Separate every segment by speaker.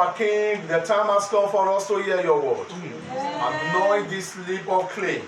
Speaker 1: our King, the time has come for us to hear your word. Anoint this lip of clay,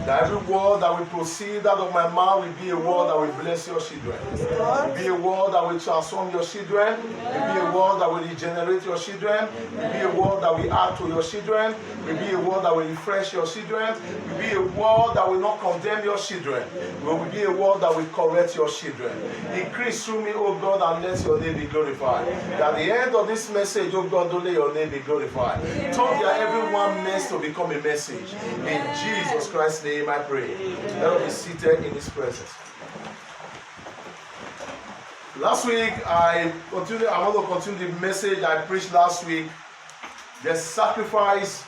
Speaker 1: that every word that will proceed out of my mouth will be a word that will bless your children. Will be a word that will transform your children. Will be a word that will regenerate your children. Will be a word that will add to your children. Will be a word that will refresh your children. Will be a word that will not condemn your children. Will be a word that will correct your children. Increase through me, O God, and let your name be glorified. At the end of this message, O God, don't let your name be glorified. Turn their everyone mess to become a message. In Jesus Christ's name I pray. Let us be seated in his presence. Last week, I want to continue the message I preached last week. The sacrifice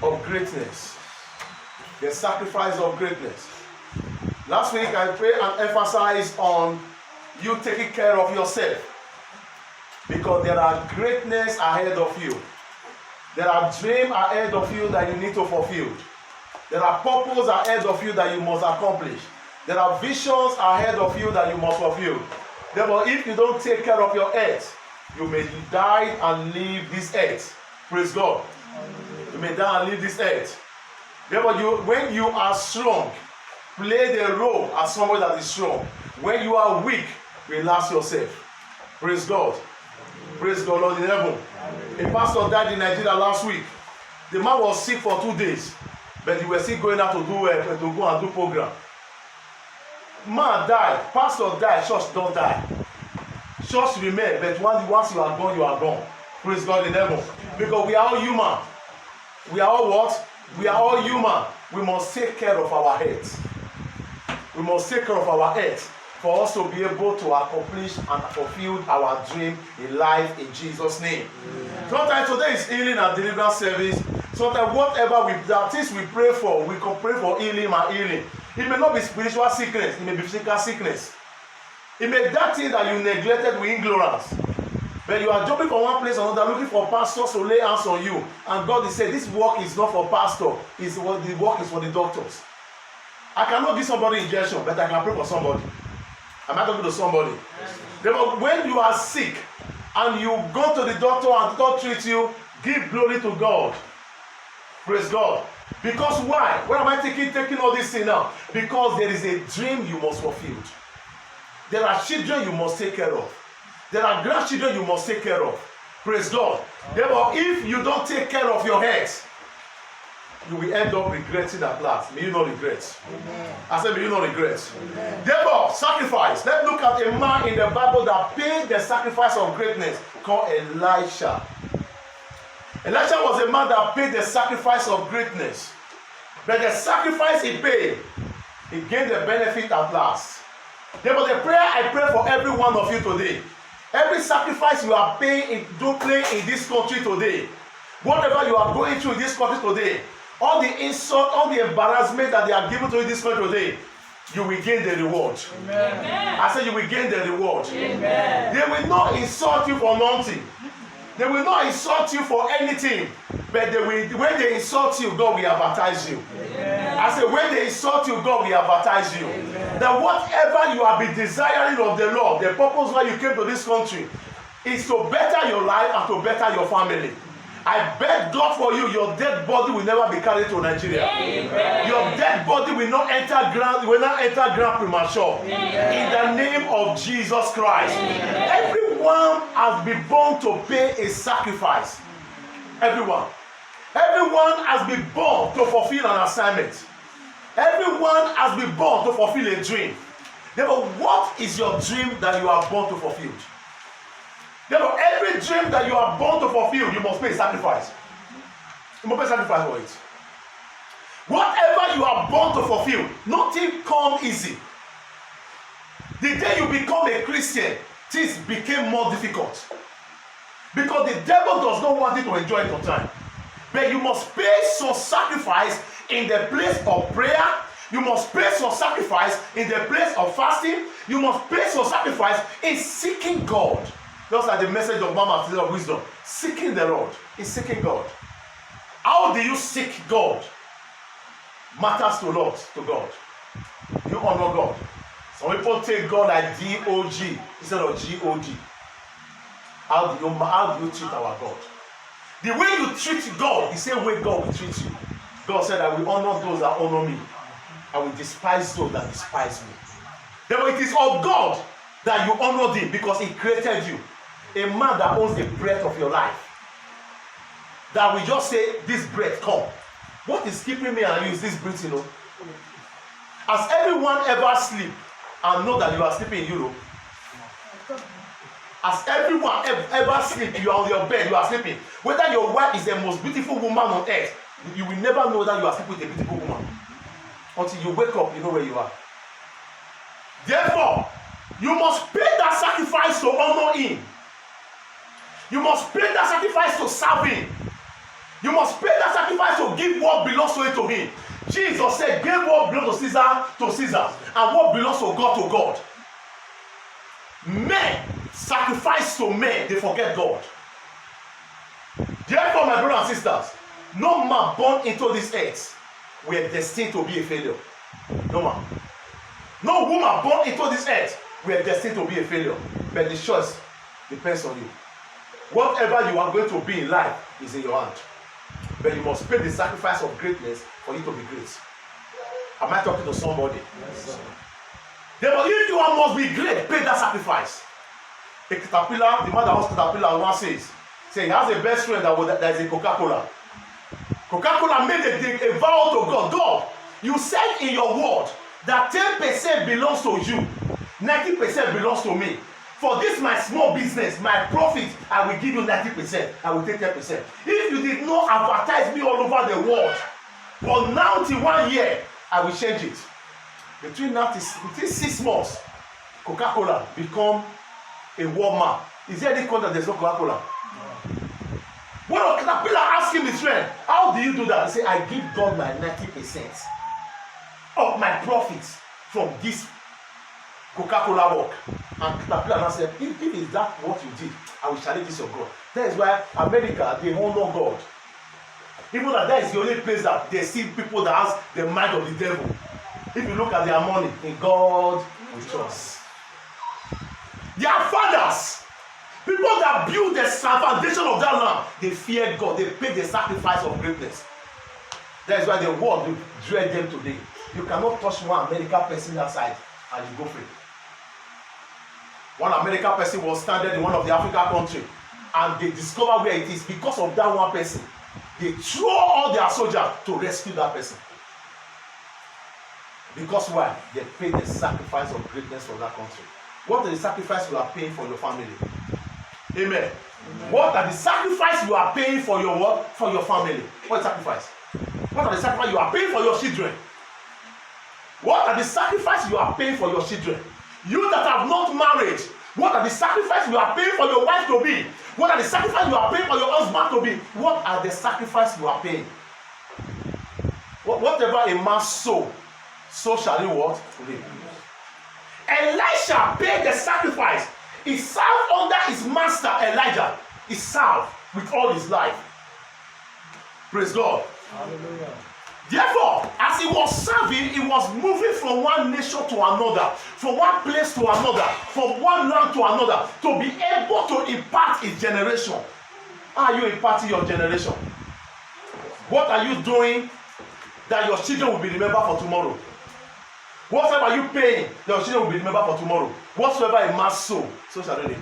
Speaker 1: of greatness. The sacrifice of greatness. Last week, I prayed and emphasized on you taking care of yourself. Because there are greatness ahead of you. There are dreams ahead of you that you need to fulfill. There are purposes ahead of you that you must accomplish. There are visions ahead of you that you must fulfill. Therefore, if you don't take care of your earth, you may die and leave this earth. Praise God. You may die and leave this earth. Therefore, when you are strong, play the role as someone that is strong. When you are weak, relax yourself. Praise God. Praise God, Lord in heaven. A pastor died in Nigeria last week. The man was sick for 2 days, but he was still going out to go and do program. Man died, pastor died, church don't die. Church remain, but once you are gone, you are gone. Praise God in heaven. Because we are all human. We are all what? We are all human. We must take care of our heads. We must take care of our heads for us to be able to accomplish and fulfill our dream in life in Jesus' name. Sometimes today is healing and deliverance service. Sometimes whatever the things we pray for, we can pray for healing and healing. It may not be spiritual sickness, it may be physical sickness. It may be that thing that you neglected with ignorance. But you are jumping from one place to another, looking for pastors to lay hands on you. And God is saying, this work is not for pastor, the work is for the doctors. I cannot give somebody injection, but I can pray for somebody. Am I talking to somebody? Therefore, when you are sick and you go to the doctor and the doctor treats you, give glory to God. Praise God. Because why? Why am I taking all this thing now? Because there is a dream you must fulfill. There are children you must take care of. There are grandchildren you must take care of. Praise God. Therefore, if you don't take care of your health, you will end up regretting at last. May you not regret. Amen. I said, may you not regret. Amen. Therefore, sacrifice. Let's look at a man in the Bible that paid the sacrifice of greatness called Elisha. Elisha was a man that paid the sacrifice of greatness. But the sacrifice he paid, he gained the benefit at last. Therefore, the prayer I pray for every one of you today, every sacrifice you are paying in this country today, whatever you are going through in this country today, all the insult, all the embarrassment that they are giving to you in this country today, you will gain the reward. Amen. I said you will gain the reward. Amen. They will not insult you for nothing. They will not insult you for anything. But when they insult you, God will advertise you. Amen. I said when they insult you, God will advertise you. Amen. That whatever you have been desiring of the Lord, the purpose why you came to this country, is to better your life and to better your family. I beg God for you, your dead body will never be carried to Nigeria. Amen. Your dead body will not enter ground premature. Amen. In the name of Jesus Christ. Amen. Everyone has been born to pay a sacrifice. Everyone. Everyone has been born to fulfill an assignment. Everyone has been born to fulfill a dream. Therefore, what is your dream that you are born to fulfill? Therefore, every dream that you are born to fulfill, you must pay a sacrifice. You must pay a sacrifice for it. Whatever you are born to fulfill, nothing comes easy. The day you become a Christian, things became more difficult. Because the devil does not want you to enjoy it on time. But you must pay some sacrifice in the place of prayer. You must pay some sacrifice in the place of fasting. You must pay some sacrifice in seeking God. Just like the message of Mama Teresa of Wisdom. Seeking the Lord is seeking God. How do you seek God? Matters to Lord, to God. You honor God. Some people take God like D-O-G instead of G-O-D. How do you treat our God? The way you treat God, the same way God will treat you. God said, I will honor those that honor me. I will despise those that despise me. Therefore, it is of God that you honor him because he created you. A man that owns the breath of your life. That will just say, this breath, come. What is keeping me and you is this breath, you know. Has everyone ever sleep and know that you are sleeping in Europe? Has everyone ever sleep, you are on your bed, you are sleeping. Whether your wife is the most beautiful woman on earth, you will never know that you are sleeping with a beautiful woman. Until you wake up, you know where you are. Therefore, you must pay that sacrifice to honor him. You must pay that sacrifice to serve him. You must pay that sacrifice to give what belongs to him. Jesus said, give what belongs to Caesar, and what belongs to God. Men sacrifice to men, they forget God. Therefore, my brothers and sisters, no man born into this earth were destined to be a failure. No man. No woman born into this earth were destined to be a failure. But the choice depends on you. Whatever you are going to be in life is in your hand. But you must pay the sacrifice of greatness for you to be great. Am I talking to somebody? Yes, therefore, if you must be great, pay that sacrifice. A caterpillar, the man that owns caterpillar once says he has a best friend that is a Coca-Cola. Coca-Cola made a vow to God. God, you said in your word that 10% belongs to you, 90% belongs to me. For this my small business, my profit, I will give you 90%. I will take 10%. If you did not advertise me all over the world, for now till 1 year, I will change it. Within 6 months, Coca-Cola become a Walmart. Is there any country that there's no Coca-Cola? When a caterpillar asked him his friend, how do you do that? He said, I give God my 90% of my profits from this Coca-Cola work. And caterpillar now said, if is that what you did, I will challenge this your God. That is why America, they honor God. Even that is the only place that they see people that has the mind of the devil. If you look at their money, in God we trust. Their fathers, people that build the foundation of that land, they fear God. They pay the sacrifice of greatness. That is why the world will dread them today. You cannot touch one American person outside and you go free. One American person was stranded in one of the African countries, and they discover where it is because of that one person. They throw all their soldiers to rescue that person. Because why? They paid the sacrifice of greatness for that country. What are the sacrifice you are paying for your family? Amen. Amen. What are the sacrifice you are paying for your what? For your family. What is sacrifice? What are the sacrifice you are paying for your children? What are the sacrifice you are paying for your children? You that have not married, what are the sacrifice you are paying for your wife to be? What are the sacrifice you are paying for your husband to be? What are the sacrifice you are paying? Whatever a man sow, so shall he what? Reap. Elisha paid the sacrifice. He served under his master Elijah. He served with all his life. Praise God. Hallelujah. Therefore, as he was serving, he was moving from one nation to another, from one place to another, from one land to another, to be able to impart his generation. How are you imparting your generation? What are you doing that your children will be remembered for tomorrow? Whatever are you paying, your children will be remembered for tomorrow. Whatsoever a man sow, so shall they reap.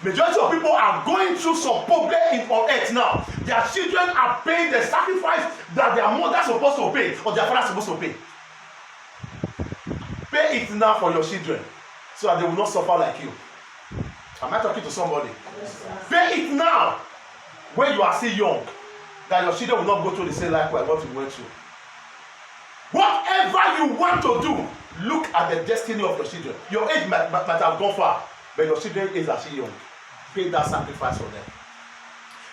Speaker 1: Majority of people are going through some problem on earth now. Their children are paying the sacrifice that their mother is supposed to pay or their father is supposed to pay. Pay it now for your children so that they will not suffer like you. Am I talking to somebody? Yes, pay it now when you are still young, that your children will not go through the same life what you went through. Whatever you want to do, look at the destiny of your children. Your age might have gone far, but your children is actually young. Pay that sacrifice for them.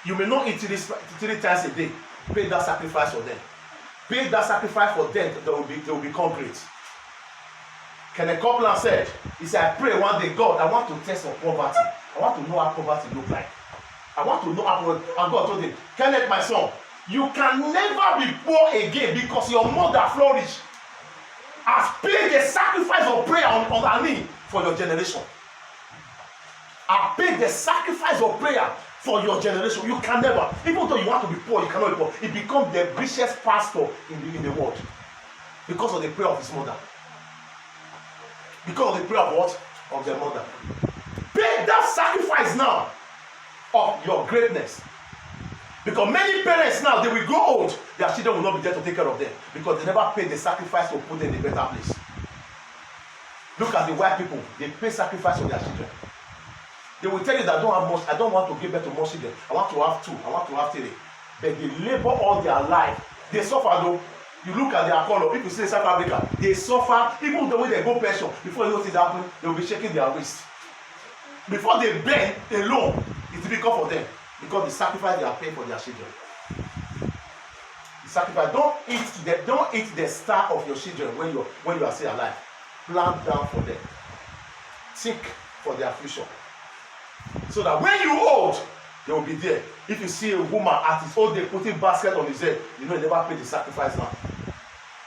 Speaker 1: You may not eat 3 times a day. Pay that sacrifice for them. Pay that sacrifice for them. They will become great. Kenneth Copeland said, he said, I pray one day, God, I want to test for poverty. I want to know how poverty looks like. I want to know how poverty. And God told him, Kenneth, my son, you can never be poor again because your mother flourished. Has paid the sacrifice of prayer on her knee for your generation. I paid the sacrifice of prayer for your generation. You can never, even though you want to be poor, you cannot be poor. He becomes the richest pastor in the world because of the prayer of his mother. Because of the prayer of what? Of their mother. Pay that sacrifice now of your greatness. Because many parents now, they will grow old, their children will not be there to take care of them because they never paid the sacrifice to put them in a better place. Look at the white people, they pay sacrifice for their children. They will tell you that I don't want to give birth to more children. I want to have 2, I want to have 3. But they labor all their life. They suffer though. You look at their color, if you see South Africa, they suffer, even the way they go pension, before you know things happen, they will be shaking their waist. Before they bend alone, it's difficult for them because the sacrifice they are paying for their children. The sacrifice, don't eat the star of your children when you are still alive. Plan down for them. Think for their future. So that when you old, they will be there. If you see a woman at his old day putting basket on his head, you know he never paid the sacrifice now.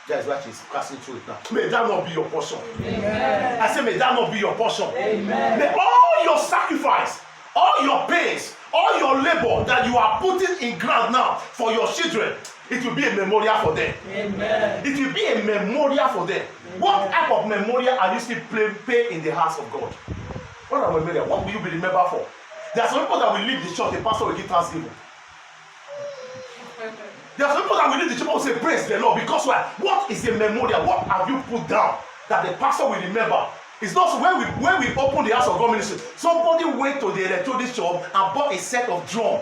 Speaker 1: That is why she's passing through it now. May that not be your portion. Amen. I say, may that not be your portion. Amen. May all your sacrifice, all your pains, all your labor that you are putting in ground now for your children, it will be a memorial for them. Amen. It will be a memorial for them. Amen. What type of memorial are you still pay in the house of God? What are memorial? What will you be remembered for? There are some people that will leave the church, the pastor will give thanksgiving. There are some people that will leave the church and say, praise the Lord. Because why? What is the memorial? What have you put down that the pastor will remember? It's not so when we open the house of God ministry, somebody went to the electronics shop and bought a set of drum.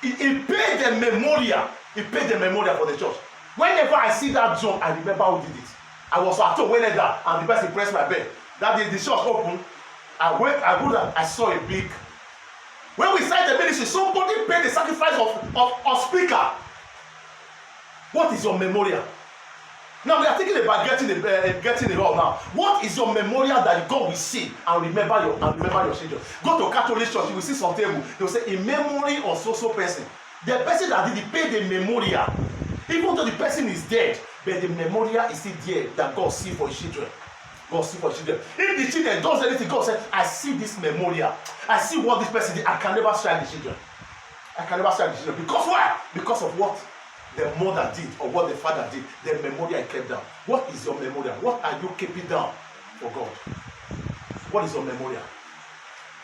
Speaker 1: He paid the memorial. He paid the memorial for the church. Whenever I see that drum, I remember who did it. I was at home whenever and the person pressed my bed. That day the church opened. I go down, I saw a big. When we started the ministry, somebody paid the sacrifice of speaker. What is your memorial? Now we are thinking about getting it all now. What is your memorial that God will see and remember your children? Go to Catholic church, you will see some table. They will say in memory of so person. The person that did pay the memorial, even though the person is dead, but the memorial is still there that God see for his children. God see for his children. If the children does anything, God said, I see this memorial. I see what this person did. I can never strike the children. I can never strike the children. Because why? Because of what the mother did or what the father did. The memorial I kept down. What is your memorial? What are you keeping down for God? What is your memorial?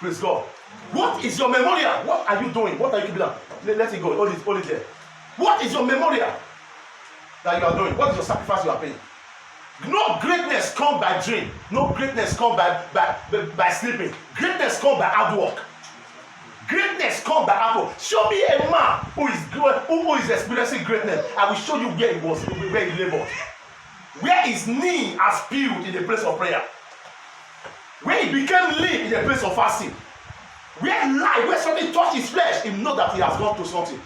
Speaker 1: Praise God. What is your memorial? What are you doing? What are you keeping down? Let it go. Hold it there. What is your memorial that you are doing? What is your sacrifice you are paying? No greatness come by dream. No greatness come by sleeping. Greatness come by hard work. Greatness come by hard work. Show me a man who is experiencing greatness. I will show you where he was, where he labored. Where his knee has peeled in the place of prayer. Where he became lean in the place of fasting. Where something touched his flesh, he knows that he has gone through something.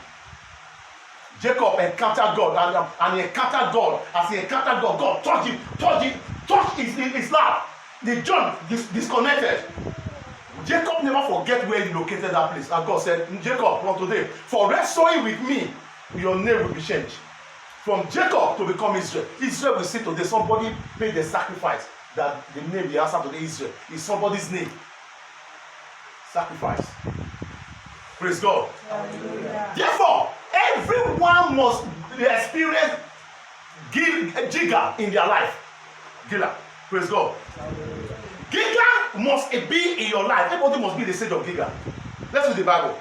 Speaker 1: Jacob encountered God and he encountered God. As he encountered God, God touched his lap. The John disconnected. Jacob never forget where he located that place. And God said, Jacob, from today, for wrestling with me, your name will be changed. From Jacob to become Israel. Israel will see today, somebody paid the sacrifice that the name he has today Israel is somebody's name. Sacrifice. Praise God. Hallelujah. Therefore, everyone must experience Giga in their life. Giga. Praise God. Hallelujah. Giga must be in your life. Everybody must be the stage of Giga. Let's read the Bible.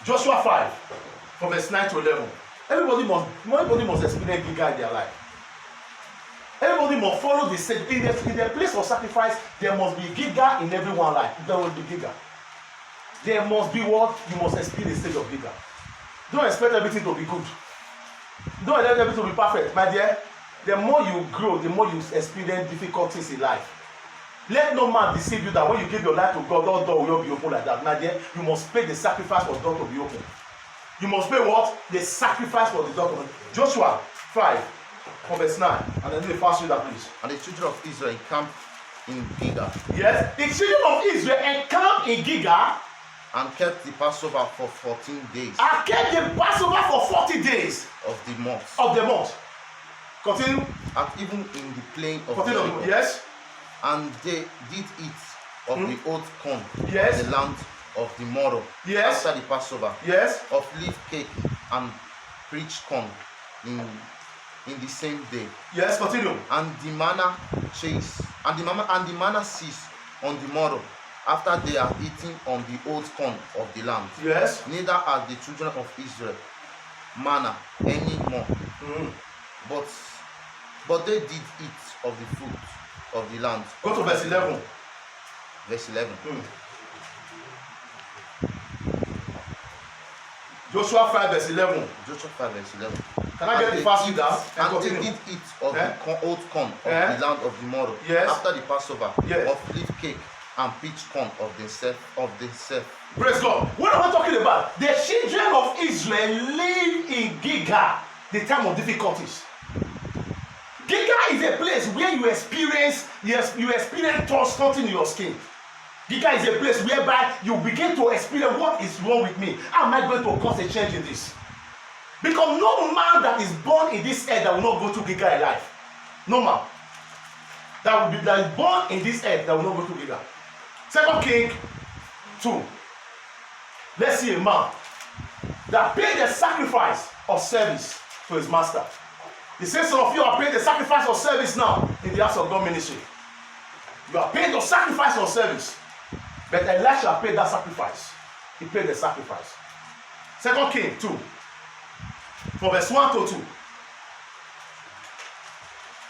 Speaker 1: Joshua 5, from verse 9 to 11. Everybody must experience Giga in their life. Everybody must follow the stage. In the place of sacrifice, there must be Giga in everyone's life. There will be Giga. There must be what? You must experience the stage of Giga. Don't expect everything to be good. Don't expect everything to be perfect. My dear, the more you grow, the more you experience difficulties in life. Let no man deceive you that when you give your life to God, all doors will not be open like that. My dear, you must pay the sacrifice for the door to be open. You must pay what? The sacrifice for the door to be open. Joshua 5, from verse 9. And then the first read that, please.
Speaker 2: And the children of Israel encamped in Giga.
Speaker 1: Yes, the children of Israel encamped in Giga.
Speaker 2: And kept the Passover for 14 days.
Speaker 1: And kept the Passover for 40 days.
Speaker 2: Of the month.
Speaker 1: Continue.
Speaker 2: And even in the plain of
Speaker 1: Jericho. Yes.
Speaker 2: And they did eat of the old corn
Speaker 1: Yes.
Speaker 2: of the land of the morrow
Speaker 1: Yes.
Speaker 2: after the Passover,
Speaker 1: Yes.
Speaker 2: of leaf cake and preached corn in the same day.
Speaker 1: Yes. Continue.
Speaker 2: And the manna ceased, and the manna ceased on the morrow, after they are eaten on the old corn of the land.
Speaker 1: Yes.
Speaker 2: Neither are the children of Israel manna any more, but they did eat of the fruit of the land.
Speaker 1: Go to verse 11.
Speaker 2: Verse 11.
Speaker 1: Joshua 5 verse 11.
Speaker 2: Joshua 5 verse 11.
Speaker 1: Can I get the fast reader and
Speaker 2: And they
Speaker 1: continue?
Speaker 2: did eat of the old corn of the land of the morrow,
Speaker 1: Yes.
Speaker 2: after the Passover,
Speaker 1: Yes.
Speaker 2: of leaf cake and peach corn of themselves.
Speaker 1: Praise God. What am I talking about? The children of Israel live in Gilgal, the time of difficulties. Gilgal is a place where you experience thirst in your skin. Gilgal is a place whereby you begin to experience what is wrong with me. How am I going to cause a change in this? Because no man that is born in this earth that will not go to Gilgal alive. No man that is born in this earth that will not go to Gilgal. 2 Kings 2. Let's see a man that paid the sacrifice of service to his master. He says, some of you are paying the sacrifice of service now in the house of God ministry. You are paying the sacrifice of service. But Elisha paid that sacrifice. He paid the sacrifice. 2 Kings 2. From verse 1 to 2.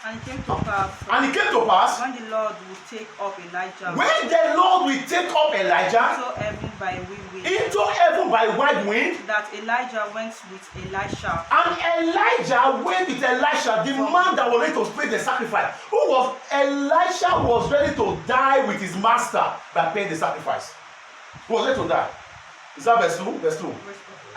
Speaker 3: And it came to pass,
Speaker 1: And it came to pass,
Speaker 3: when the Lord would take up Elijah
Speaker 1: when the Lord will take up Elijah
Speaker 3: into heaven by wind,
Speaker 1: into heaven by wide wind,
Speaker 3: that Elijah went with Elisha.
Speaker 1: and Elijah went with Elisha, the man that was ready to pay the sacrifice. Elisha was ready to die with his master by paying the sacrifice. He was ready to die. Is that verse 2? Verse 2.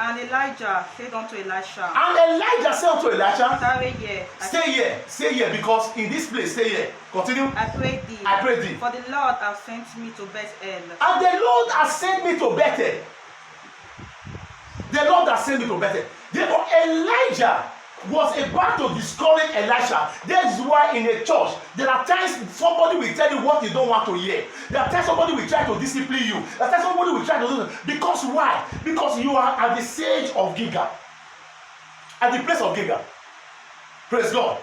Speaker 3: And Elijah said unto Elisha,
Speaker 1: And Elijah said unto Elisha,
Speaker 3: tarry here,
Speaker 1: stay here, because in this place, stay here. Continue.
Speaker 3: I pray thee,
Speaker 1: I pray thee.
Speaker 3: for the Lord hath sent me to Bethel.
Speaker 1: And the Lord has sent me to Bethel. The Lord has sent me to Bethel. Therefore, Elijah was about to discourage Elisha. That is why in a church, there are times somebody will tell you what you don't want to hear. There are times somebody will try to discipline you. There are times somebody will try to do this. Because why? Because you are at the stage of Gilgal. At the place of Gilgal. Praise God.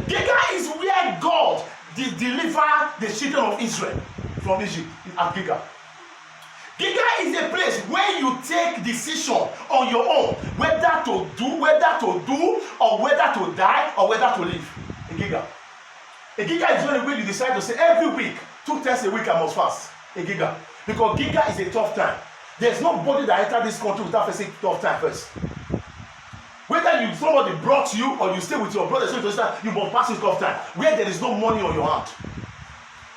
Speaker 1: Gilgal is where God did deliver the children of Israel from Egypt at Gilgal. Gilgal is a place where you take decision on your own whether to do or whether to die or whether to live. In Gilgal. In Gilgal is where you decide to say every week, 2 times a week I must fast. In Gilgal. Because Gilgal is a tough time. There's nobody that entered this country without facing tough time first. Whether somebody brought you or you stay with your brother, you must pass this tough time where there is no money on your hand.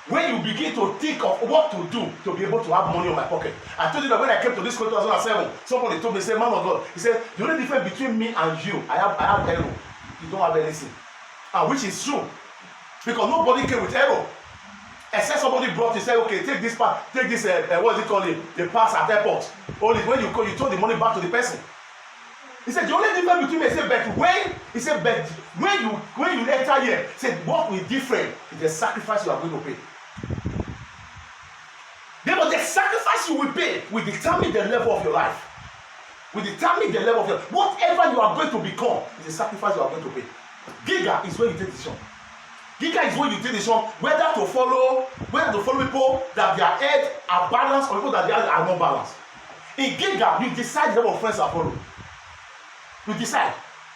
Speaker 1: When you begin to think of what to do to be able to have money in my pocket. I told you that when I came to this country in 2007, somebody told me, say, man of God, he said, the only difference between me and you, I have arrow. You don't have anything. And which is true. Because nobody came with arrow. Except somebody brought you, say, okay, take this what is it called, the pass at airport. Only when you go, you throw the money back to the person. He said, the only difference between me, when you enter here, he said, what will different is the sacrifice you are going to pay. Therefore, the sacrifice you will pay will determine the level of your life. Will determine the level of your life. Whatever you are going to become is the sacrifice you are going to pay. Gilgal is where you take decision. Gilgal is where you take decision whether to follow people that their head are balanced or people that their head are not balanced. In Gilgal, you decide the level of friends I follow. You decide.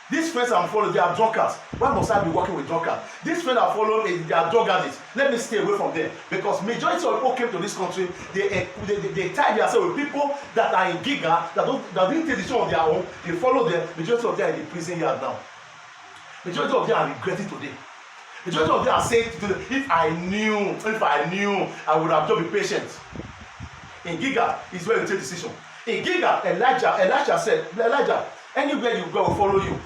Speaker 1: These friends I'm following, they are drunkards. Why must I be working with drunkards? These friends I'm following, they are drug addicts. Let me stay away from them. Because majority of people came to this country, they tie themselves with people that are in Gilgal, that didn't take decision on their own. They follow them. Majority of them are in the prison yard now. Majority of them are regretting today. Majority of them are saying today, if I knew, I would have just been patient. In Gilgal is where you take decision. In Gilgal, Elijah said, Elijah, anywhere you go, I will follow you.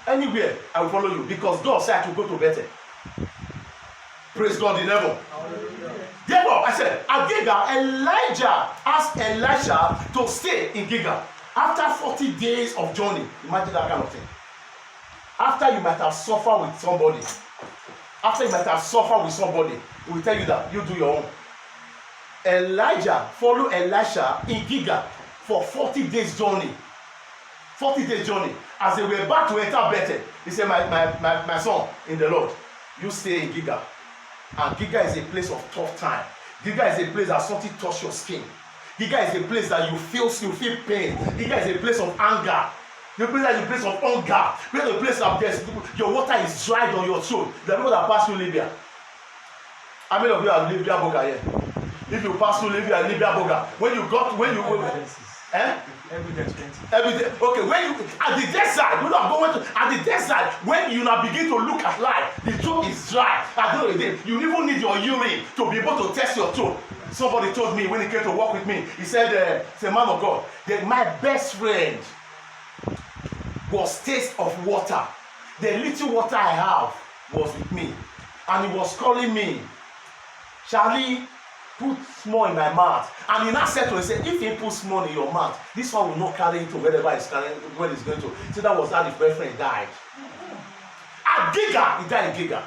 Speaker 1: Anywhere, I will follow you. Because God said I will go to Bethel. Praise God in heaven. Therefore, I said, at Gilgal, Elijah asked Elisha to stay in Gilgal. After 40 days of journey, imagine that kind of thing. After you might have suffered with somebody, he will tell you that you do your own. Elijah followed Elisha in Gilgal for 40 days journey. 40 days journey. As they were about to enter Bethel, he said, my son in the Lord, you stay in Gilgal. And Gilgal is a place of tough time. Gilgal is a place that something touch your skin. Gilgal is a place that you feel pain. Gilgal is a place of anger. The place that is a place of hunger. Where the place of death, your water is dried on your throat. The people that pass through Libya. How many of you have Libya Boga here? If you pass through Libya Boga,
Speaker 4: Evidence.
Speaker 1: Okay, when you at the desert, you not going to at the desert, when you now begin to look at life, the throat is dry. At the end of the day, you even need your urine to be able to test your throat. Somebody told me when he came to work with me, he said, say, man of God, that my best friend was taste of water. The little water I have was with me, and he was calling me, Charlie, put small in my mouth. And he now said to him, say, if he put small in your mouth, this one will not carry it to wherever he's carrying, where he's going to. So that was how the boyfriend died. At Gilgal, he died in Gilgal.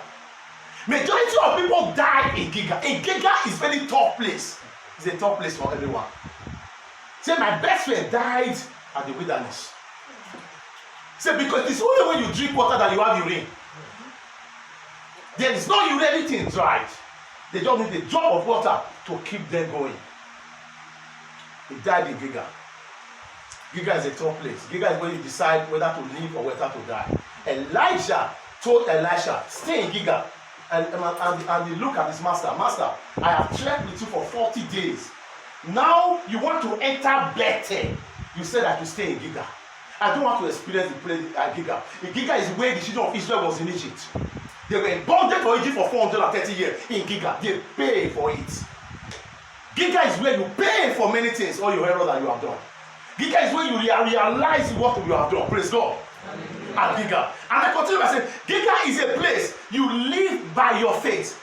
Speaker 1: Majority of people die in Gilgal. In Gilgal is very tough place. It's a tough place for everyone. Say, my best friend died at the wilderness. Say, because it's only when you drink water that you have urine. There is no urine, everything dried. They just need a drop of water to keep them going. He died in Gilgal. Gilgal is a tough place. Gilgal is where you decide whether to live or whether to die. Elijah told Elisha, stay in Gilgal. And he looked at his master. Master, I have trekked with you for 40 days. Now you want to enter Bethel. You said that you stay in Gilgal. I don't want to experience the place at Gilgal. Gilgal is where the children of Israel was in Egypt. They were in bondage for Egypt for 430 years in Gilgal. They pay for it. Gilgal is where you pay for many things, all your errors that you have done. Gilgal is where you realize what you have done. Praise God. At Gilgal. And I continue by saying, Gilgal is a place you live by your faith.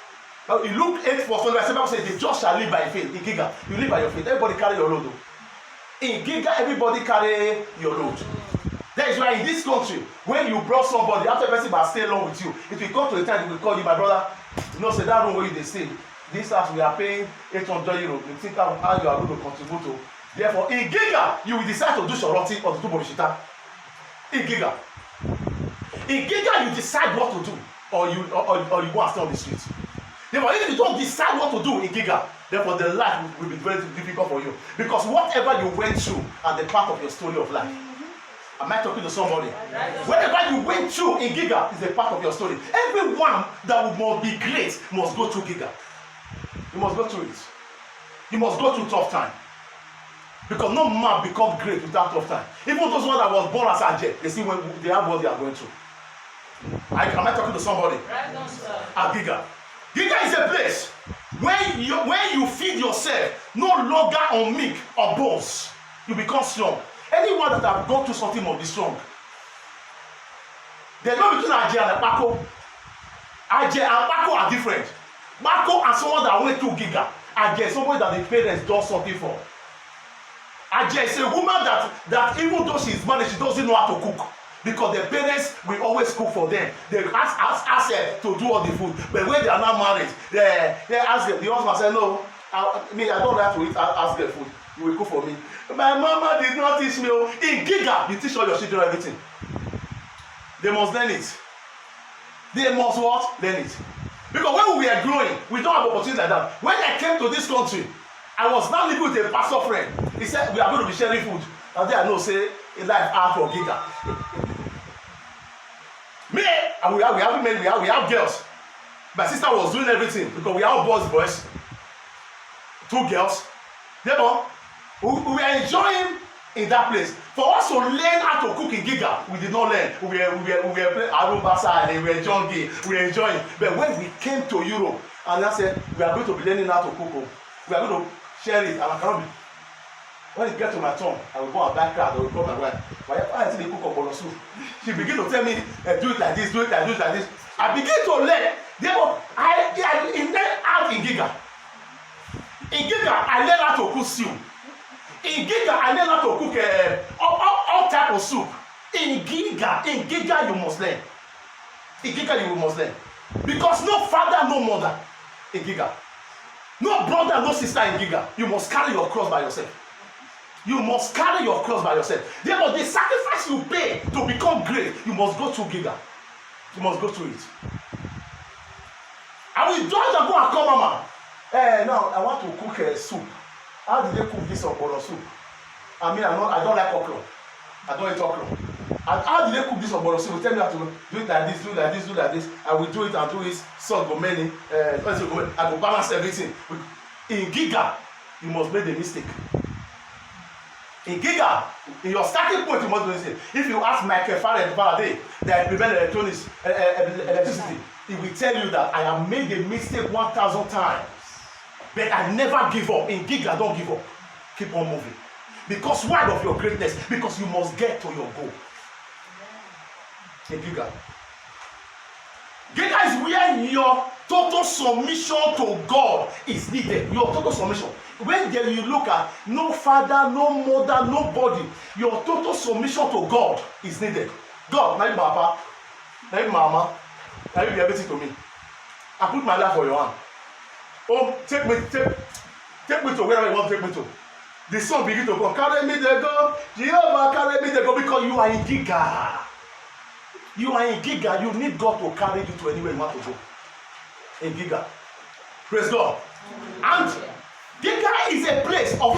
Speaker 1: You look 8:4, the Bible says, the just shall live by faith. In Gilgal, you live by your faith. Everybody carry your load. In Gilgal, everybody carry your load. That is why in this country, when you brought somebody, after a person must stay along with you, if you come to a time, they will call you, my brother, you know, say that room where you stay, this house we are paying 800 euros. You think how you are going to contribute to. Therefore, in Gilgal, you will decide to do Shoroti or to do Borishita. In Gilgal. In Gilgal, you decide what to do, or you go and stay on the street. Therefore, if you don't decide what to do in Gilgal, therefore the life will be very difficult for you. Because whatever you went through are the part of your story of life. Am I talking to somebody? Whatever you went through in Gilgal is a part of your story. Everyone that must be great must go through Gilgal. You must go through it. You must go through tough time. Because no man becomes great without tough time. Even those ones that was born as Ajay, they see when they have what they are going through. Am I talking to somebody? At Gilgal. Gilgal is a place when you feed yourself no longer on milk or bones, you become strong. Anyone that have gone through something must be strong. There's no between Ajay and Bako. Ajay and Bako are different. Bako and someone that went through Gilgal. Ajay is somebody that the parents do something for. Ajay is a woman that even though she is married, she doesn't know how to cook. Because the parents will always cook for them. They ask her to do all the food. But when they are not married, they ask them. The husband say, no, I don't like to eat. Ask them food. You will cook for me. My mama did not teach me. In Gilgal, you teach all your children everything. They must learn it. They must what? Learn it. Because when we were growing, we don't have opportunities like that. When I came to this country, I was now living with a pastor friend. He said, we are going to be sharing food. And then I know, say, a life out for Gilgal. Me, and we have men, we have girls. My sister was doing everything because we have boys, 2 girls. Therefore, we are enjoying in that place. For us to learn how to cook in Gilgal, we did not learn. We were playing Arubasa and we were enjoying. We were enjoying. But when we came to Europe, and I said, we are going to be learning how to cook. We are going to share it, and I cannot be. When it gets to my turn, I will go and buy crowd. I will call my wife. Why I see the cook of bolo soup? She begin to tell me, do it like this, do it like this, like this. I begin to learn. Therefore, I learn out in Gilgal. In Gilgal, I learn how to cook stew. In Gilgal, I learn how to cook all type of soup. In Gilgal, you must learn. In Gilgal, you must learn. Because no father, no mother in Gilgal. No brother, no sister in Giga. You must carry your cross by yourself. You must carry your cross by yourself. Therefore, the sacrifice you pay to become great, you must go through Giga. You must go through it. And we don't go and come, mama. Now I want to cook soup. How did they cook this okra soup? I mean, I don't like okra. I don't eat okra. And how did they cook this okra soup? Tell me how to do it like this, do it like this, do it like this. I will do it and do it. Salt go many. I go balance everything. In Giga, you must make the mistake. In Giga, in your starting point, you must do this. If you ask Michael Faraday that prevent electricity, he will tell you that I have made a mistake 1,000 times. But I never give up. In Giga, don't give up. Keep on moving. Because why of your greatness? Because you must get to your goal. In Giga. Giga is where your total submission to God is needed. Your total submission. When there you look at no father, no mother, nobody, your total submission to God is needed. God, now you papa, now you mama, now you be everything to me. I put my life for your hand. Oh, take me to wherever you want to take me to. The song begin to go. Carry me there, go. Jehovah, carry me there, go. Because you are in Giga. You are in Giga. You need God to carry you to anywhere you want to go. In Giga. Praise God. And Giga is a place of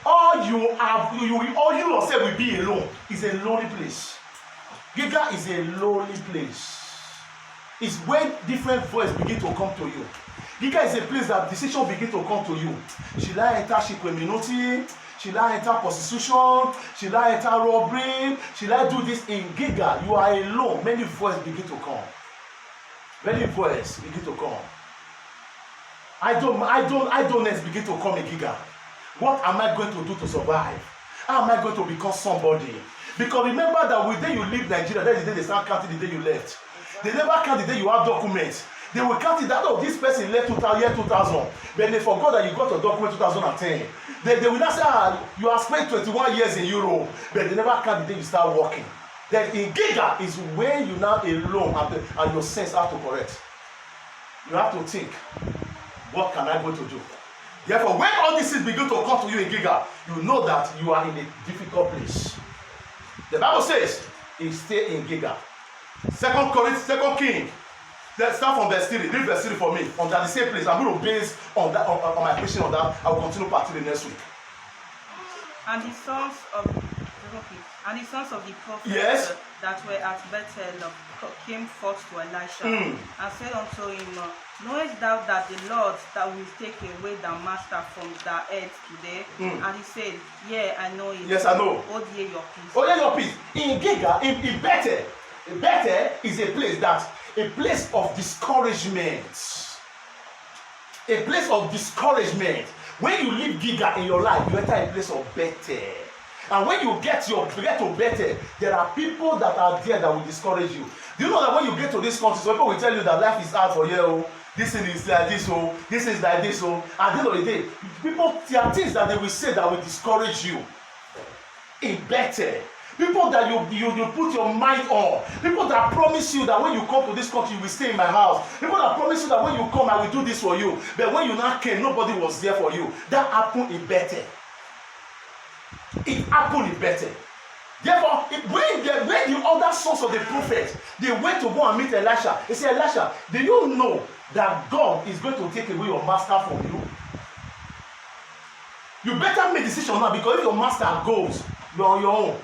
Speaker 1: all you have. All you yourself will be alone. It's a lonely place. Giga is a lonely place. It's when different voices begin to come to you. Giga is a place that decision begin to come to you. Should I enter criminality? Should I enter prostitution? Should I enter robbery? Should I do this? In Giga, you are alone. Many voices begin to come. Many voices begin to come. Idleness begin to come in Giga. What am I going to do to survive? How am I going to become somebody? Because remember that with the day you leave Nigeria, that is the day they start counting the day you left. They never count the day you have documents. They will count it that, oh, this person left year 2000. Then they forgot that you got your document 2010. Then they will not say, you have spent 21 years in Europe. But they never count the day you start working. Then in Giga is when you now alone and your sense have to correct. You have to think, what can I go to do? Therefore, when all these things begin to come to you in Giga, you know that you are in a difficult place. The Bible says, stay in Giga. 2 King. Let's start from verse 3. Read verse 3 for me. On that the same place. I'm going to base on that on my preaching on that. I will continue part 3 next week.
Speaker 3: And the sons of the prophets
Speaker 1: yes,
Speaker 3: that were at Bethel came forth to Elisha and said unto him, knowest thou that the Lord that will take away thy master from thy head today? And he said, yeah, I know it.
Speaker 1: Yes, I know.
Speaker 3: Hold ye your peace.
Speaker 1: Hold ye your peace. In Giga, in Bethel, Bethel is a place of discouragement. A place of discouragement. When you leave Giga in your life, you enter a place of Bethel. And when you get to Bethel, there are people that are there that will discourage you. Do you know that when you get to this country, some people will tell you that life is hard for you, oh, this thing is like this, oh, this is like this, oh. At the end of the day, there are things that they will say that will discourage you. In Bethel. People that you put your mind on. People that promise you that when you come to this country, you will stay in my house. People that promise you that when you come, I will do this for you. But when you now came, nobody was there for you. That happened in Bethel. It happened in Bethel. Therefore, when the other sons of the prophet, they went to go and meet Elisha. They said, Elisha, do you know that God is going to take away your master from you? You better make a decision now, because if your master goes, you're on your own.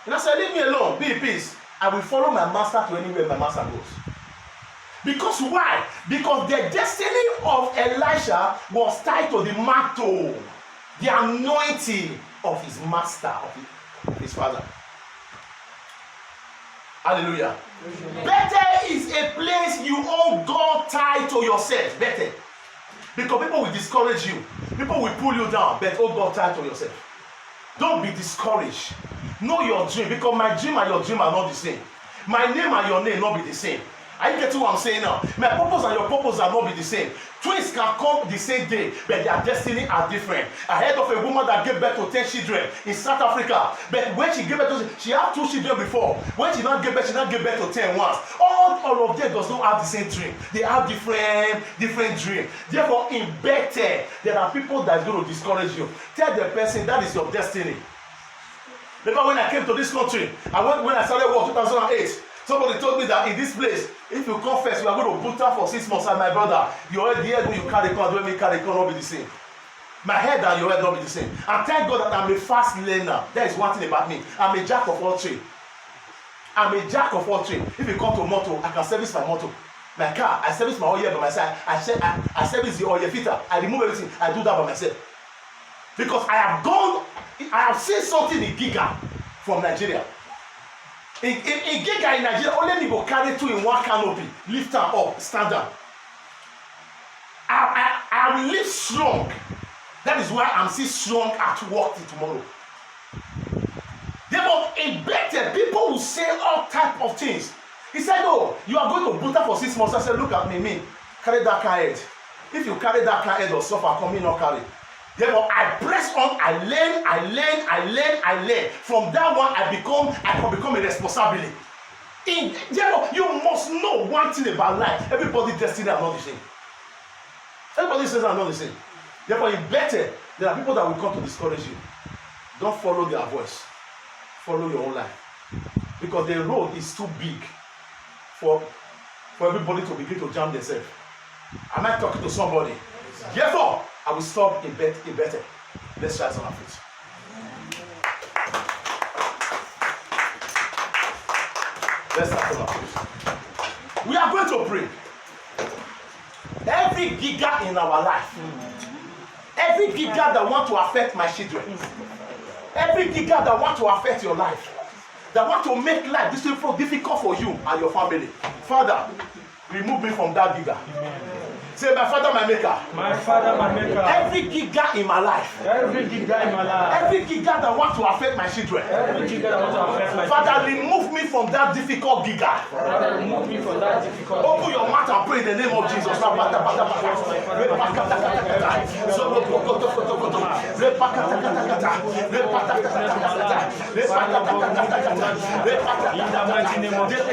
Speaker 1: And I said, leave me alone, be in peace. I will follow my master to anywhere my master goes. Because why? Because the destiny of Elisha was tied to the mantle, the anointing of his master, of his father. Hallelujah. Bethel is a place you owe God tied to yourself. Bethel. Because people will discourage you. People will pull you down. But owe God tied to yourself. Don't be discouraged. Know your dream, because my dream and your dream are not the same. My name and your name not be the same. Are you getting what I'm saying now? My purpose and your purpose are not be the same. Twins can come the same day, but their destiny are different. I heard of a woman that gave birth to 10 children in South Africa. But when she gave birth to, she had 2 children before. When she not gave birth to 10 once. All of them does not have the same dream. They have different dream. Therefore, in better, there are people that are going to discourage you. Tell the person that is your destiny. Remember when I came to this country, when I started work 2008, somebody told me that in this place, if you come first, you are going to put up for 6 months. And my brother, your head when you carry con, when me carry con, not be the same. My head and your head not be the same. And thank God that I'm a fast learner. That is one thing about me. I'm a jack of all trades. I'm a jack of all trades. If you come to motor, I can service my motor. My car, I service my oil by myself. I service the oil filter. I remove everything. I do that by myself. Because I have seen something in Giga from Nigeria. In Giga in Nigeria, only me go carry 2 in one canopy, lift am up, stand up. I will live strong. That is why I'm still strong at work till tomorrow. Therefore, in better, people will say all type of things. He said, "Oh, you are going to put up for 6 months." I said, "Look at me, carry that car head. If you carry that car head or suffer, come in or carry." Therefore, I press on, I learn. From that one, I can become a responsibility. Therefore, you must know one thing about life. Everybody's destiny are not the same. Everybody's destiny are not the same. Therefore, it's better. There are people that will come to discourage you. Don't follow their voice. Follow your own life. Because the road is too big for everybody to begin to jam themselves. Am I talking to somebody? Therefore, I will stop in better. Let's try some of it. Let's start some of it. We are going to pray. Every giga in our life, every giga that want to affect my children, every giga that want to affect your life, that want to make life difficult for you and your family, Father, remove me from that giga. Say, my Father, my Maker.
Speaker 4: My Father, my Maker.
Speaker 1: Every giga in my life.
Speaker 4: Every giga in my life.
Speaker 1: Every giga that want to affect my children.
Speaker 4: Every giga that want to affect my
Speaker 1: Father,
Speaker 4: children.
Speaker 1: remove me from that difficult giga.
Speaker 4: Father, remove me from that difficult.
Speaker 1: Open your mouth and pray in the name of Jesus.
Speaker 4: In the mighty name of Jesus.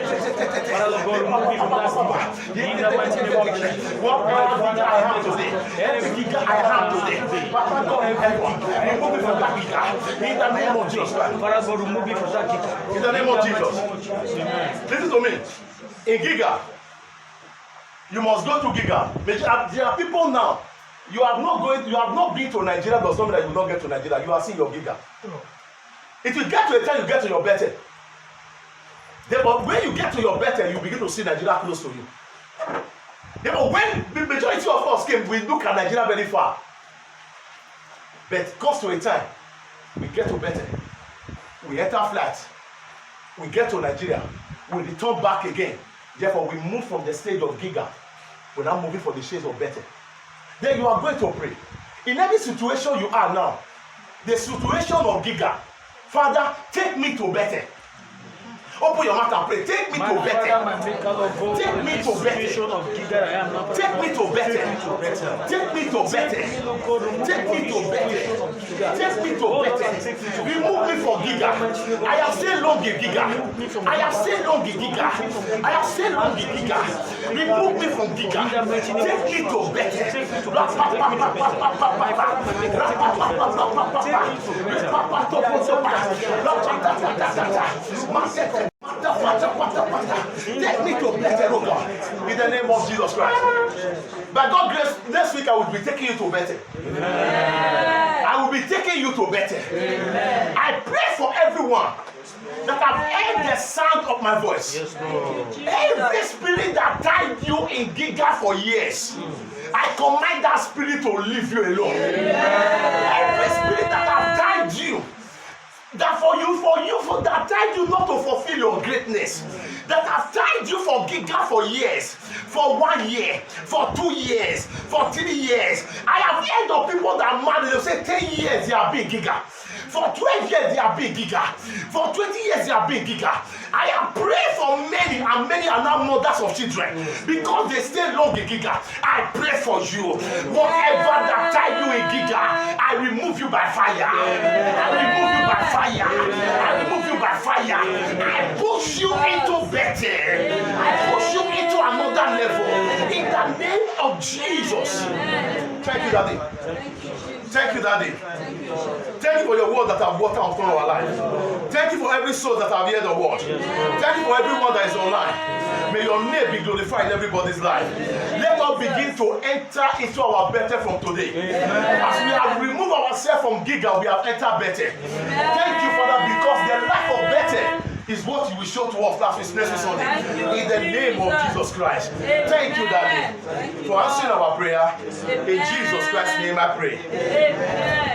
Speaker 4: Father, God, remove me from that giga. In the mighty name of Jesus.
Speaker 1: Whatever I have today, every giga I have today, Papa God in heaven, remove me from that giga. In the name of Jesus.
Speaker 4: Father, God, remove me from that giga.
Speaker 1: In the name of Jesus.
Speaker 4: Amen.
Speaker 1: Listen to me. In giga, you must go to giga. There are people now. You have not been to Nigeria, does not mean that you will not get to Nigeria. You are seeing your giga. If you get to a time, you get to your better. But when you get to your better, you begin to see Nigeria close to you. But when the majority of us came, we look at Nigeria very far. But it comes to a time, we get to better. We enter flight. We get to Nigeria. We return back again. Therefore, we move from the stage of giga. We're now moving for the shades of better. Then you are going to pray. In every situation you are now, the situation of giga, Father, take me to better. Open your mouth and pray. Take me to better. Take me to better. Take me to better. Take me to better. Take me to better. Take me to better. Remove me from giga. I have stayed long in giga. I have stayed long in giga. I have stayed long in giga. Remove me from giga. Take me to better. Take me to better, oh God, in the name of Jesus Christ. By God's grace, next week I will be taking you to better. Amen. I will be taking you to better. Amen. I pray for everyone that have heard the sound of my voice. Yes, every spirit that tied you in giga for years, I command that spirit to leave you alone. Every spirit that have tied you, that that tied you not to fulfill your greatness, that have tied you for giga for years, for 1 year, for 2 years, for 3 years. I have heard of people that married, they say 10 years they have been giga. For 12 years they have been giga. For 20 years they have been giga. I have prayed for many, and many are now mothers of children because they stay long in giga. I pray for you. Whatever that tie you in giga, I remove you by fire. I remove you by fire. I remove you by fire. I push you into better. I push you into another level. In the name of Jesus. Thank you, Daddy. Thank you, Daddy. Thank you for your word that have watered upon our life. Thank you for every soul that have heard the word. Thank you for everyone that is online. May your name be glorified in everybody's life. Let us begin to enter into our better from today. As we have removed ourselves from giga, we have entered better. Thank you, Father, because the life of better is what you will show to us next week Sunday. In the name of Jesus Christ. Thank you, Daddy, for answering our prayer. In Jesus Christ's name I pray.